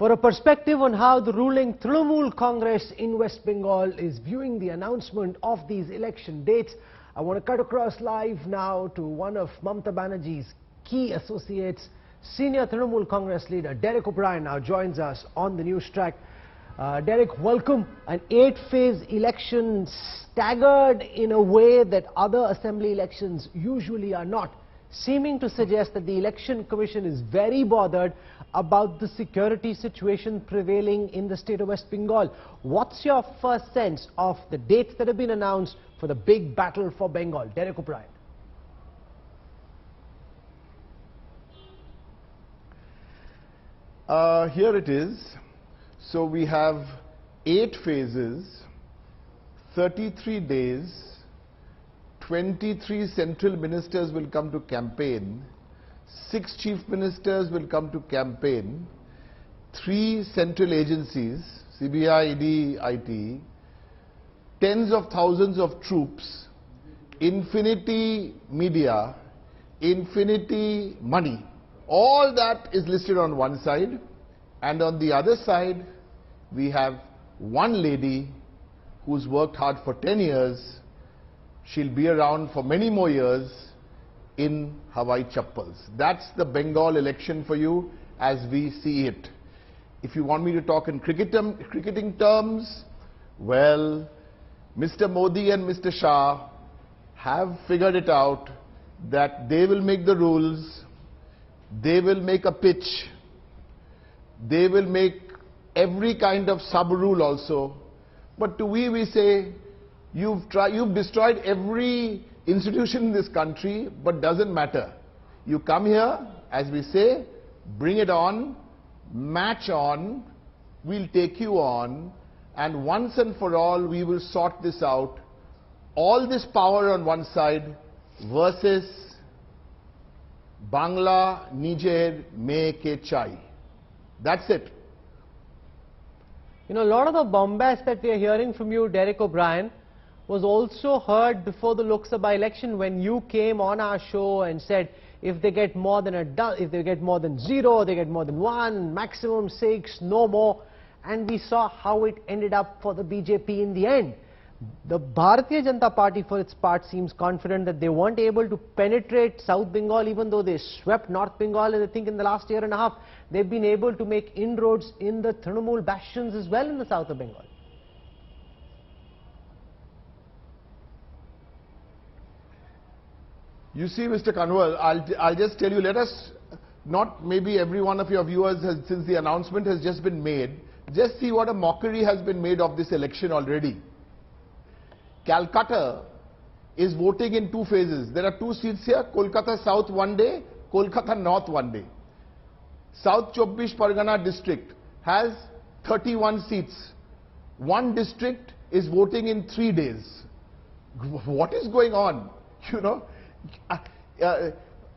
For a perspective on how the ruling Trinamool Congress in West Bengal is viewing the announcement of these election dates, I want to cut across live now to one of Mamata Banerjee's key associates. Senior Trinamool Congress leader Derek O'Brien now joins us on the news track. Derek, welcome. An 8-phase election staggered in a way that other assembly elections usually are not, seeming to suggest that the Election Commission is very bothered about the security situation prevailing in the state of West Bengal. What's your first sense of the dates that have been announced for the big battle for Bengal? Derek O'Brien. Here it is. So we have 8 phases, 33 days, 23 central ministers will come to campaign, 6 chief ministers will come to campaign, 3 central agencies, CBI, ED, IT, tens of thousands of troops, infinity media, infinity money. All that is listed on one side, and on the other side we have one lady who's worked hard for 10 years. She'll be around for many more years in Hawaii chappals. That's the Bengal election for you as we see it. If you want me to talk in cricketing terms, well, Mr. Modi and Mr. Shah have figured it out that they will make the rules, they will make a pitch, they will make every kind of sub-rule also. But to we say, you've destroyed every institution in this country, but doesn't matter. You come here, as we say, bring it on, match on, we'll take you on, and once and for all we will sort this out. All this power on one side versus Bangla Nijer Me Ke Chai. That's it. You know, a lot of the bombast that we are hearing from you, Derek O'Brien, was also heard before the Lok Sabha election when you came on our show and said if they get more than if they get more than 0, they get more than 1, maximum 6, no more. And we saw how it ended up for the BJP in the end. The Bharatiya Janata Party, for its part, seems confident that they weren't able to penetrate South Bengal, even though they swept North Bengal. And I think in the last year and a half, they've been able to make inroads in the Trinamool bastions as well in the south of Bengal. You see, Mr. Kanwal, I'll just tell you, let us, not maybe every one of your viewers has, since the announcement has just been made, just see what a mockery has been made of this election already. Calcutta is voting in 2 phases. There are 2 seats here, Kolkata South one day, Kolkata North one day. South Chobbish Pargana district has 31 seats. One district is voting in 3 days. What is going on? You know,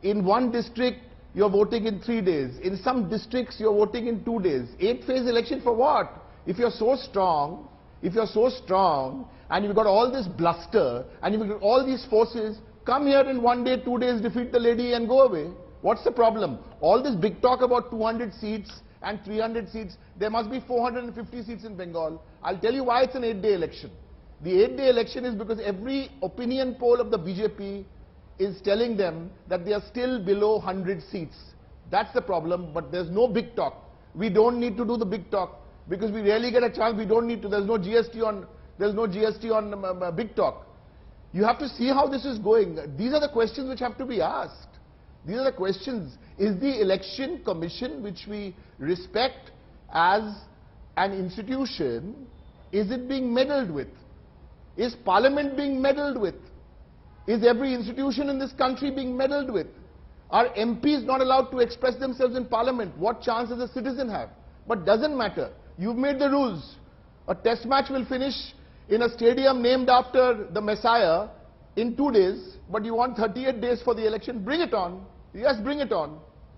in one district you're voting in 3 days. In some districts you're voting in 2 days. 8-phase election for what? If you're so strong, and you've got all this bluster, and you've got all these forces, come here in 1 day, 2 days, defeat the lady and go away. What's the problem? All this big talk about 200 seats and 300 seats, there must be 450 seats in Bengal. I'll tell you why it's an 8-day election. The 8-day election is because every opinion poll of the BJP is telling them that they are still below 100 seats. That's the problem, but there's no big talk. We don't need to do the big talk because we rarely get a chance. We don't need to. There's no GST on big talk. You have to see how this is going. These are the questions which have to be asked. These are the questions. Is the Election Commission, which we respect as an institution, is it being meddled with? Is Parliament being meddled with? Is every institution in this country being meddled with? Are MPs not allowed to express themselves in Parliament? What chance does a citizen have? But doesn't matter. You've made the rules. A test match will finish in a stadium named after the Messiah in 2 days, but you want 38 days for the election. Bring it on. Yes, bring it on.